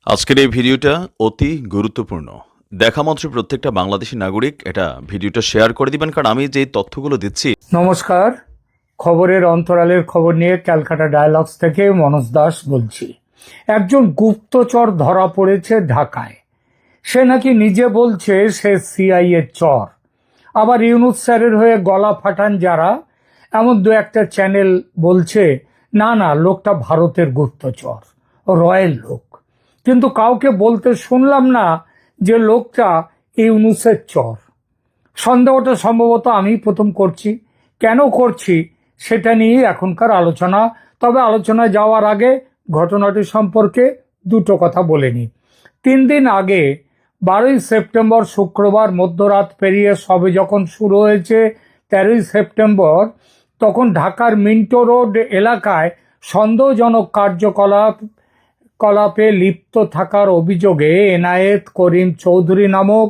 আজকের এই ভিডিওটা অতি গুরুত্বপূর্ণ। দেখা মাত্র প্রত্যেকটা বাংলাদেশী নাগরিক এটা ভিডিওটা শেয়ার করে দিবেন, কারণ আমি যে তথ্যগুলো দিচ্ছি। নমস্কার, খবরের অন্তরালের খবর নিয়ে ক্যালকাটা ডায়ালগস থেকে মনোজ দাস বলছি। একজন গুপ্তচর ধরা পড়েছে ঢাকায়। সে নাকি নিজে বলছে সে সিআইএ চর। আবার ইউনুস স্যারের হয়ে গলা ফাটান যারা, এমন দু একটা চ্যানেল বলছে না না লোকটা ভারতের গুপ্তচর, রয়্যাল লোক। কিন্তু কাউকে বলতে শুনলাম না যে লোকটা ইউনুসের চর। সন্দেহটা সম্ভবত আমি প্রথম করছি। কেন করছি সেটা নিয়ে এখনকার আলোচনা। তবে আলোচনায় যাওয়ার আগে ঘটনাটি সম্পর্কে দুটো কথা বলে নিই। 3 দিন আগে 12ই সেপ্টেম্বর শুক্রবার মধ্যরাত পেরিয়ে সবে যখন শুরু হয়েছে 13ই সেপ্টেম্বর, তখন ঢাকার মিন্টো রোড এলাকায় সন্দেহজনক কার্যকলাপে লিপ্ত থাকার অভিযোগে এনায়েত করিম চৌধুরী নামক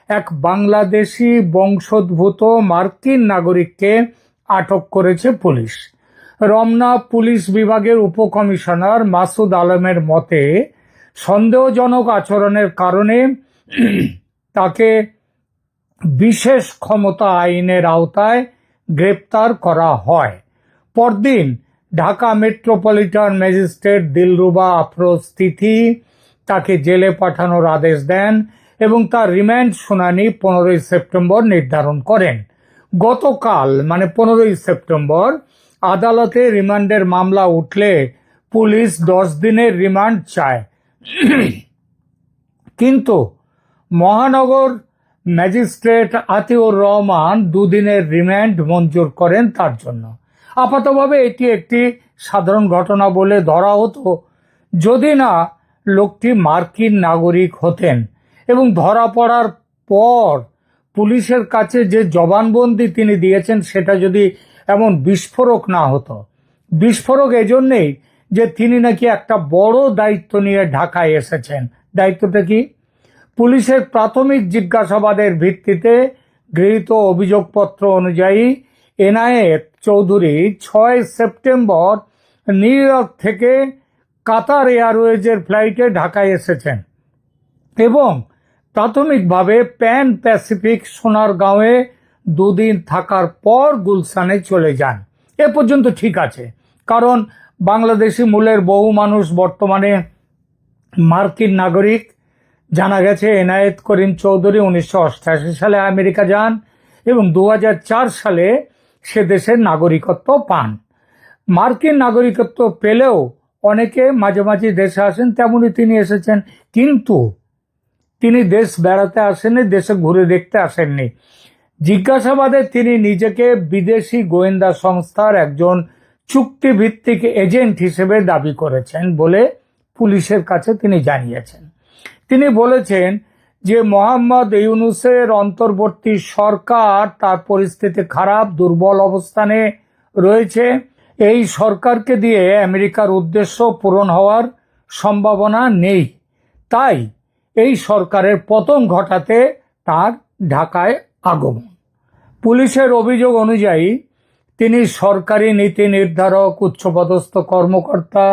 এক বাংলাদেশি বংশোদ্ভূত মার্কিন নাগরিককে আটক করেছে পুলিশ। রমনা পুলিশ বিভাগের উপকমিশনার মাসুদ আলমের মতে, সন্দেহজনক আচরণের কারণে তাকে বিশেষ ক্ষমতা আইনের আওতায় গ্রেপ্তার করা হয়। পরদিন ঢাকা মেট্রোপলিটন ম্যাজিস্ট্রেট দিলরুবা আফরোজ তিথি তাকে জেলে পাঠানোর আদেশ দেন এবং তার রিমান্ড শুনানি 15ই সেপ্টেম্বর নির্ধারণ করেন। গতকাল মানে 15ই সেপ্টেম্বর আদালতে রিমান্ডের মামলা উঠলে পুলিশ 10 দিনের রিমান্ড চায়, কিন্তু মহানগর ম্যাজিস্ট্রেট আতিউর রহমান 2 দিনের রিমান্ড মঞ্জুর করেন তার জন্য। আপাতভাবে এটি একটি সাধারণ ঘটনা বলে ধরা হতো যদি না লোকটি মার্কিন নাগরিক হতেন। এবং ধরা পড়ার পর পুলিশের কাছে যে জবানবন্দি তিনি দিয়েছেন সেটা যদি এমন বিস্ফোরক না হতো। বিস্ফোরক এজন্যেই যে তিনি নাকি একটা বড় দায়িত্ব নিয়ে ঢাকায় এসেছেন। দায়িত্বটা কি? পুলিশের প্রাথমিক জিজ্ঞাসাবাদের ভিত্তিতে গৃহীত অভিযোগপত্র অনুযায়ী Enayet Chowdhury 6 September new York থেকে কাতার এয়ারওয়েজের ফ্লাইটে ঢাকায় এসেছেন এবং প্রাথমিকভাবে প্যান প্যাসিফিক সোনারগাঁওয়ে 2 দিন থাকার পর গুলশানে চলে যান। এ পর্যন্ত ঠিক আছে, কারণ বাংলাদেশি মূলের বহু মানুষ বর্তমানে মার্কিন নাগরিক। জানা গেছে এনায়েত করিম চৌধুরী 1988 সালে আমেরিকা যান এবং 2004 সালে সে দেশের নাগরিকত্ব পান। মার্কিন নাগরিকত্ব পেলেও অনেকে মাঝে মাঝে দেশে আসেন, তেমনি তিনি এসেছেন। কিন্তু তিনি দেশ বেড়াতে আসেননি, দেশে ঘুরে দেখতে আসেননি। জিজ্ঞাসাবাদে তিনি নিজেকে বিদেশি গোয়েন্দা সংস্থার একজন চুক্তিভিত্তিক এজেন্ট হিসেবে দাবি করেছেন বলে পুলিশের কাছে তিনি জানিয়েছেন। তিনি বলেছেন যে মোহাম্মদ ইউনুসের অন্তর্বর্তী সরকার তার পরিস্থিতি খারাপ, দুর্বল অবস্থানে রয়েছে। এই সরকারকে দিয়ে আমেরিকার উদ্দেশ্য পূরণ হওয়ার সম্ভাবনা নেই। তাই এই সরকারের পতন ঘটাতে তার ঢাকায় আগমন। পুলিশের অভিযোগ অনুযায়ী তিনি সরকারি নীতি নির্ধারক, উচ্চপদস্থ কর্মকর্তা,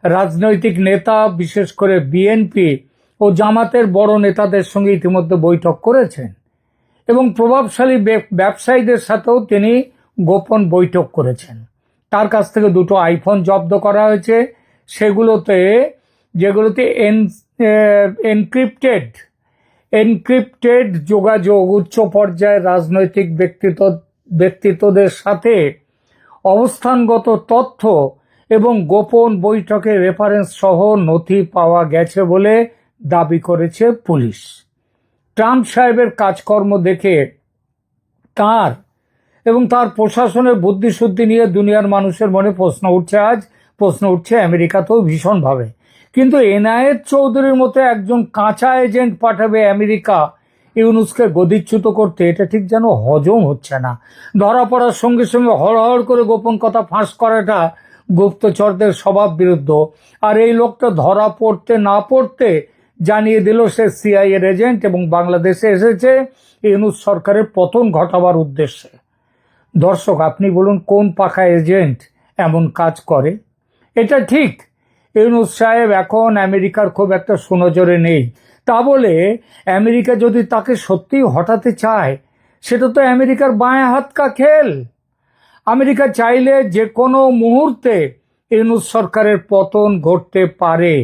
রাজনৈতিক নেতা, বিশেষ করে বিএনপি ও জামাতের বড় নেতাদের সঙ্গে ইতিমধ্যে বৈঠক করেছেন এবং প্রভাবশালী ব্যবসায়ীদের সাথেও তিনি গোপন বৈঠক করেছেন। তার কাছ থেকে 2টো আইফোন জব্দ করা হয়েছে, যেগুলোতে এনক্রিপ্টেড যোগাযোগ, উচ্চ পর্যায়ের রাজনৈতিক ব্যক্তিত্বদের সাথে অবস্থানগত তথ্য এবং গোপন বৈঠকের রেফারেন্স সহ নথি পাওয়া গেছে বলে দাবি করেছে পুলিশ। ট্রাম্প সাহেবের কাজকর্ম দেখে তার এবং তার প্রশাসনের বুদ্ধিশুদ্ধি নিয়ে দুনিয়ার মানুষের মনে প্রশ্ন উঠছে আমেরিকাতেও ভীষণভাবে। কিন্তু এনায়েত চৌধুরীর মতো একজন কাঁচা এজেন্ট পাঠাবে আমেরিকা ইউনুসকে গদিচ্যুত করতে, এটা ঠিক যেন হজম হচ্ছে না। ধরা পড়ার সঙ্গে সঙ্গে হড়হড় করে গোপন কথা ফাঁস করাটা গুপ্তচরদের স্বভাব বিরুদ্ধ। আর এই লোকটা ধরা পড়তে না পড়তে জানিয়ে দিল সে সিআইএর এজেন্ট এবং বাংলাদেশে এসেছে ইউনুস সরকারের পতন ঘটাবার উদ্দেশ্যে। দর্শক, আপনি বলুন কোন পাকা এজেন্ট এমন কাজ করে? এটা ঠিক ইউনূস সাহেব এখন আমেরিকার খুব একটা সুনজরে নেই। তা বলে আমেরিকা যদি তাকে সত্যিই হটাতে চায়, সেটা তো আমেরিকার বাঁয়ে হাত কা খেল। আমেরিকা চাইলে যে কোনো মুহূর্তে ইউনূস সরকারের পতন ঘটতে পারে,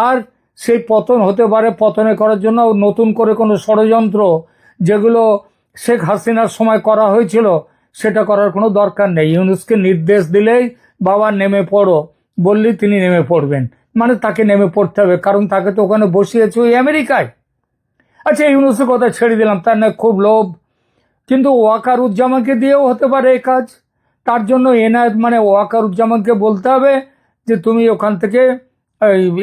আর সেই পতন হতে পারে, পতনে করার জন্য নতুন করে কোনো ষড়যন্ত্র যেগুলো শেখ হাসিনার সময় করা হয়েছিল সেটা করার কোনো দরকার নেই। ইউনূসকে নির্দেশ দিলেই বাবা নেমে পড়ো বললেই তিনি নেমে পড়বেন, মানে তাকে নেমে পড়তে হবে, কারণ তাকে তো ওখানে বসিয়েছে ওই আমেরিকায়। আচ্ছা, ইউনূসের কথা ছেড়ে দিলাম, তার না খুব লোভ, কিন্তু ওয়াকারুজ্জামানকে দিয়েও হতে পারে এই কাজ। তার জন্য এনায়েত মানে ওয়াকারুজ্জামানকে বলতে হবে যে তুমি ওখান থেকে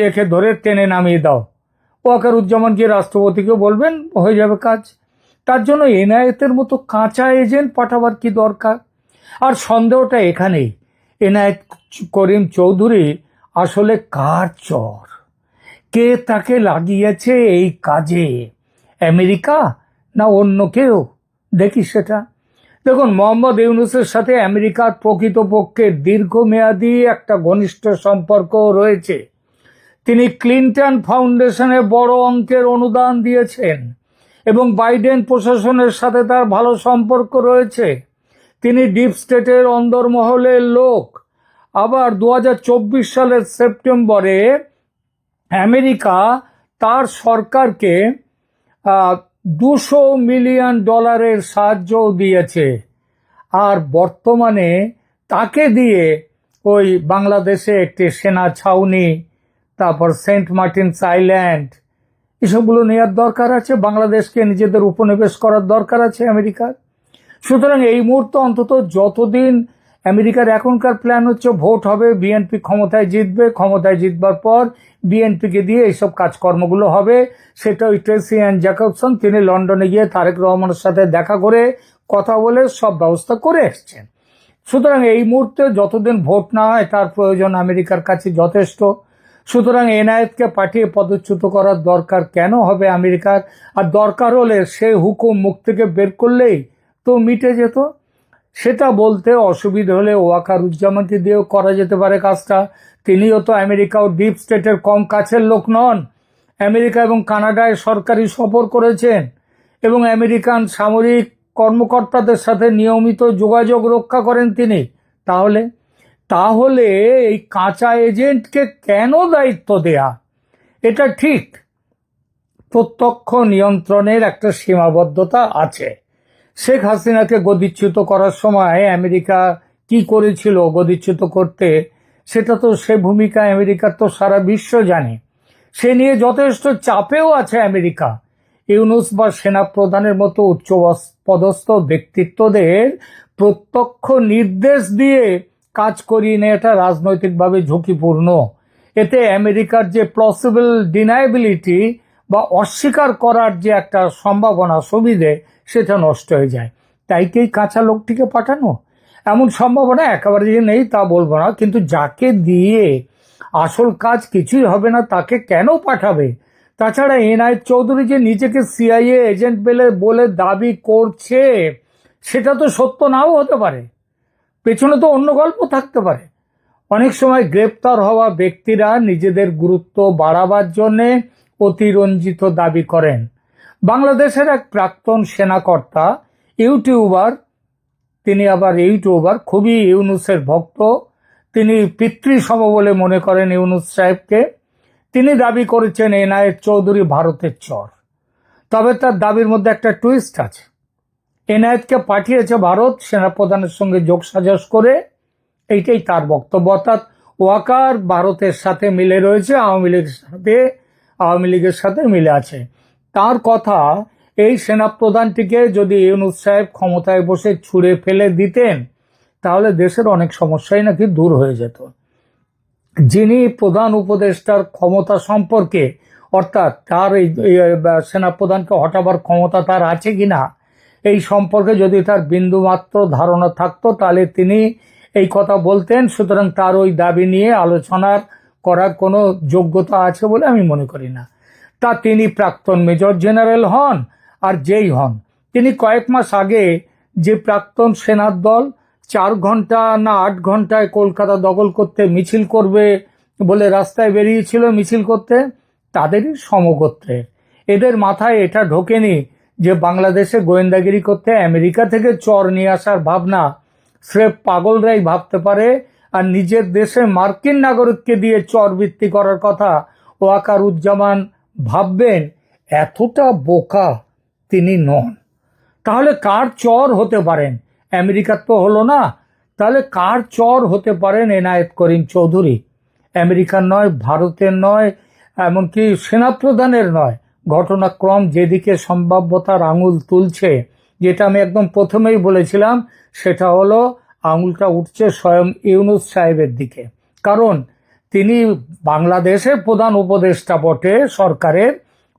একে ধরে টেনে নামিয়ে দাও। ওয়াকারুজ্জামান গিয়ে রাষ্ট্রপতিকে বলবেন, হয়ে যাবে কাজ। তার জন্য এনায়েতের মতো কাঁচা এজেন্ট পাঠাবার কি দরকার? আর সন্দেহটা এখানেই, এনায়েত করিম চৌধুরী আসলে কার চর? কে তাকে লাগিয়েছে এই কাজে? আমেরিকা না অন্য কেউ? দেখি সেটা। দেখুন, মোহাম্মদ ইউনূসের সাথে আমেরিকার প্রকৃতপক্ষে দীর্ঘমেয়াদী একটা ঘনিষ্ঠ সম্পর্ক রয়েছে। তিনি ক্লিন্টন ফাউন্ডেশনে বড় অঙ্কের অনুদান দিয়েছেন এবং বাইডেন প্রশাসনের সাথে তার ভালো সম্পর্ক রয়েছে। তিনি ডিপ স্টেটের অন্দরমহলের লোক। আবার 2024 সালের সেপ্টেম্বরে আমেরিকা তার সরকারকে $200 মিলিয়ন সাহায্যও দিয়েছে। আর বর্তমানে তাকে দিয়ে ওই বাংলাদেশে একটি সেনা ছাউনি, তারপর সেন্ট মার্টিনস আইল্যান্ড, এসবগুলো নেওয়ার দরকার আছে। বাংলাদেশকে নিজেদের উপনিবেশ করার দরকার আছে আমেরিকার। সুতরাং এই মুহূর্তে অন্তত যতদিন আমেরিকার এখনকার প্ল্যান হচ্ছে ভোট হবে, বিএনপি ক্ষমতায় জিতবে, ক্ষমতায় জিতবার পর বিএনপিকে দিয়ে এইসব কাজকর্মগুলো হবে। সেটা ওই ট্রেসি অ্যান জ্যাকবসন, তিনি লন্ডনে গিয়ে তারেক রহমানের সাথে দেখা করে কথা বলে সব ব্যবস্থা করে এসছেন। সুতরাং এই মুহূর্তে যতদিন ভোট না হয় তার প্রয়োজন আমেরিকার কাছে যথেষ্ট। সুতরাং এনায়েতকে পাঠিয়ে পদচ্যুত করার দরকার কেন হবে আমেরিকার? আর দরকার হলে সে হুকুম মুখ থেকে বের করলেই তো মিটে যেত। সেটা বলতে অসুবিধা হলে ওয়াকারুজ্জামানকে দিয়েও করা যেতে পারে কাজটা। তিনিও তো আমেরিকা ও ডিপ স্টেটের কম কাছের লোক নন। আমেরিকা এবং কানাডায় সরকারি সফর করেছেন এবং আমেরিকান সামরিক কর্মকর্তাদের সাথে নিয়মিত যোগাযোগ রক্ষা করেন তিনি। তাহলে তাহলে এই কাঁচা এজেন্টকে কেন দায়িত্ব দেয়া? এটা ঠিক, প্রত্যক্ষ নিয়ন্ত্রণের একটা সীমাবদ্ধতা আছে। শেখ হাসিনাকে গদিচ্যুত করার সময় আমেরিকা কি করেছিল গদিচ্যুত করতে, সেটা তো সে ভূমিকা আমেরিকার তো সারা বিশ্ব জানে। সে নিয়ে যথেষ্ট চাপেও আছে আমেরিকা। ইউনূস বা সেনাপ্রধানের মতো উচ্চ পদস্থ ব্যক্তিত্বদের প্রত্যক্ষ নির্দেশ দিয়ে কাজ করিয়ে নেওয়াটা রাজনৈতিকভাবে ঝুঁকিপূর্ণ। এতে আমেরিকার যে প্লসিবল ডিনায়াবিলিটি বা অস্বীকার করার যে একটা সম্ভাবনা, সুবিধে, সেটা নষ্ট হয়ে যায়। তাই কি কাঁচা লোকটিকে পাঠানো? এমন সম্ভাবনা একেবারে যে নেই তা বলবো না, কিন্তু যাকে দিয়ে আসল কাজ কিছুই হবে না তাকে কেন পাঠাবে? তাছাড়া এনায়েত চৌধুরী যে নিজেকে সিআইএ এজেন্ট বলে দাবি করছে, সেটা তো সত্য নাও হতে পারে, পেছনে তো অন্য গল্প থাকতে পারে। অনেক সময় গ্রেপ্তার হওয়া ব্যক্তিরা নিজেদের গুরুত্ব বাড়াবার জন্যে অতিরঞ্জিত দাবি করেন। বাংলাদেশের এক প্রাক্তন সেনাকর্তা, ইউটিউবার, তিনি আবার ইউটিউবার, খুবই ইউনূসের ভক্ত, তিনি পিতৃসম বলে মনে করেন ইউনূস সাহেবকে। তিনি দাবি করেছেন এনায়েত চৌধুরী ভারতের চর। তবে তার দাবির মধ্যে একটা টুইস্ট আছে। এনায়েতকে পাঠিয়েছে ভারত সেনাপ্রধানের সঙ্গে যোগসাজশ করে, এইটাই তার বক্তব্য। অর্থাৎ ওয়াকার ভারতের সাথে মিলে রয়েছে, আওয়ামী লীগের সাথে মিলে আছে। তার কথা, এই সেনাপ্রধানটিকে যদি ইউনূস সাহেব ক্ষমতায় বসে ছুঁড়ে ফেলে দিতেন তাহলে দেশের অনেক সমস্যাই নাকি দূর হয়ে যেত। যিনি প্রধান উপদেষ্টার ক্ষমতা সম্পর্কে, অর্থাৎ তার এই সেনাপ্রধানকে হটাবার ক্ষমতা তার আছে কিনা এই সম্পর্কে যদি তার বিন্দুমাত্র ধারণা থাকতো তাহলে তিনি এই কথা বলতেন। সুতরাং তার ওই দাবি নিয়ে আলোচনার করার কোনো যোগ্যতা আছে বলে আমি মনে করি না। তা তিনি প্রাক্তন মেজর জেনারেল হন আর যেই হন, তিনি কয়েক মাস আগে যে প্রাক্তন সেনার দল 4 ঘন্টা না 8 ঘন্টায় কলকাতা দখল করতে মিছিল করবে বলে রাস্তায় বেরিয়েছিল মিছিল করতে, তাদেরই সমগোত্রের। এদের মাথায় এটা ঢোকেনি যে বাংলাদেশে গোয়েন্দাগিরি করতে আমেরিকা থেকে চর নিয়ে আসার ভাবনা স্রেফ পাগলরাই ভাবতে পারে, আর নিজের দেশে মার্কিন নাগরিককে দিয়ে চর বৃত্তি করার কথা ওয়াকারুজ্জামান ভাববেন, এতটা বোকা তিনি নন। তাহলে কার চর হতে পারেন? আমেরিকার তো হলো না, তাহলে কার চর হতে পারেন এনায়েত করিম চৌধুরী? আমেরিকার নয়, ভারতের নয়, এমনকি সেনাপ্রধানের নয়। ঘটনাক্রম যেদিকে সম্ভাব্যতার আঙুল তুলছে, যেটা আমি একদম প্রথমেই বলেছিলাম, সেটা হলো আঙুলটা উঠছে স্বয়ং ইউনূস সাহেবের দিকে। কারণ তিনি বাংলাদেশের প্রধান উপদেষ্টা বটে সরকারের,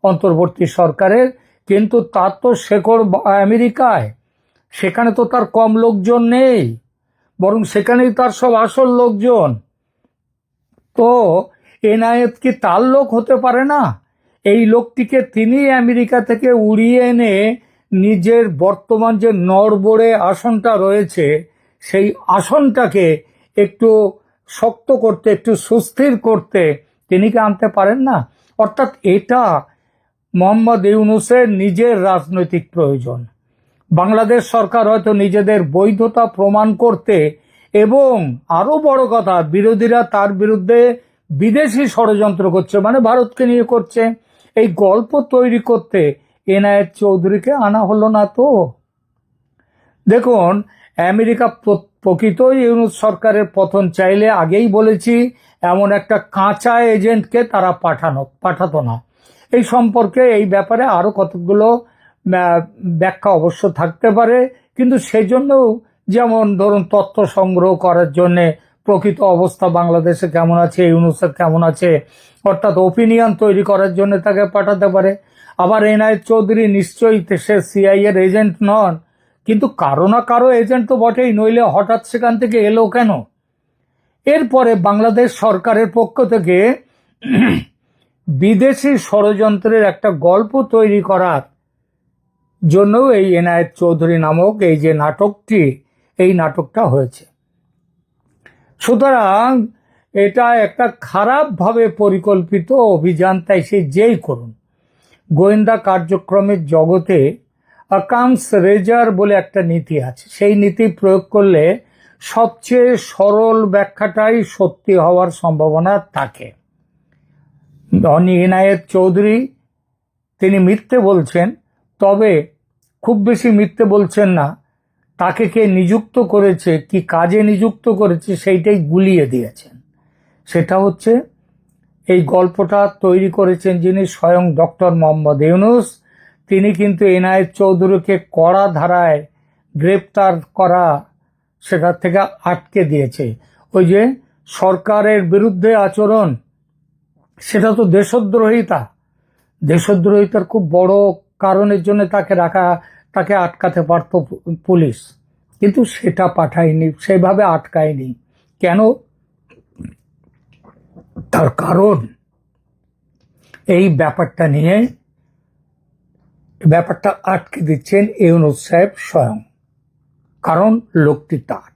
অন্তর্বর্তী সরকারের, কিন্তু তার তো শেকড় আমেরিকায়। সেখানে তো তার কম লোকজন নেই, বরং সেখানেই তার সব আসল লোকজন। তো এনায়েত কি তার লোক হতে পারে না? এই লোকটিকে তিনি আমেরিকা থেকে উড়িয়ে এনে নিজের বর্তমান যে নড়বড়ে আসনটা রয়েছে, সেই আসনটাকে একটু শক্ত করতে, একটু সুস্থির করতে তিনি কি আনতে পারেন না? অর্থাৎ এটা মোহাম্মদ ইউনূসের নিজের রাজনৈতিক প্রয়োজন। বাংলাদেশ সরকার হয়তো নিজেদের বৈধতা প্রমাণ করতে, এবং আরো বড় কথা, বিরোধীরা তার বিরুদ্ধে বিদেশি ষড়যন্ত্র করছে, মানে ভারতকে নিয়ে করছে, এই গল্প তৈরি করতে এনায়েত চৌধুরীকে আনা হলো না। তো দেখুন, আমেরিকা প্রকৃতই ইউনূস সরকারের পতন চাইলে, আগেই বলেছি, এমন একটা কাঁচা এজেন্টকে তারা পাঠাতো না। এই সম্পর্কে, এই ব্যাপারে আরো কতগুলো ব্যাখ্যা অবশ্য থাকতে পারে, কিন্তু সেজন্য, যেমন ধরুন তথ্য সংগ্রহ করার জন্য প্রকৃত অবস্থা বাংলাদেশে কেমন আছে, ইউনূসের কেমন আছে, অর্থাৎ ওপিনিয়ন তৈরি করার জন্য তাকে পাঠাতে পারে। আবার এনায়েত চৌধুরী নিশ্চয়ই সে সিআইএ এর এজেন্ট নন, কিন্তু কারো না কারো এজেন্ট তো বটেই, নইলে হঠাৎ সেখান থেকে এলো কেন? এরপরে বাংলাদেশ সরকারের পক্ষ থেকে বিদেশি ষড়যন্ত্রের একটা গল্প তৈরি করার জন্য এই এনায়েত চৌধুরী নামক এই যে নাটকটি, এই নাটকটা হয়েছে। সুতরাং এটা একটা খারাপভাবে পরিকল্পিত অভিযান, তাই সে যেই করুন। গোয়েন্দা কার্যক্রমের জগতে আকামস রেজার বলে একটা নীতি আছে, সেই নীতি প্রয়োগ করলে সবচেয়ে সরল ব্যাখ্যাটাই সত্যি হওয়ার সম্ভাবনা থাকে। এনায়েত চৌধুরী তিনি মিথ্যে বলছেন, তবে খুব বেশি মিথ্যে বলছেন না। তাকে কে নিযুক্ত করেছে, কি কাজে নিযুক্ত করেছে, সেইটাই গুলিয়ে দিয়েছেন। সেটা হচ্ছে, এই গল্পটা তৈরি করেছেন যিনি, স্বয়ং ডক্টর মোহাম্মদ ইউনূস। তিনি কিন্তু এনায়েত চৌধুরীকে কড়া ধারায় গ্রেপ্তার করা, সেটা থেকে আটকে দিয়েছে। ওই যে সরকারের বিরুদ্ধে আচরণ, সেটা তো দেশদ্রোহিতা। দেশদ্রোহিতার খুব বড় কারণের জন্য তাকে আটকাতে পারত পুলিশ, কিন্তু সেটা পাঠায়নি, সেভাবে আটকায়নি। কেন? তার কারণ এই ব্যাপারটা আটকে দিচ্ছেন ইউনূস সাহেব স্বয়ং, কারণ লোকটি তার।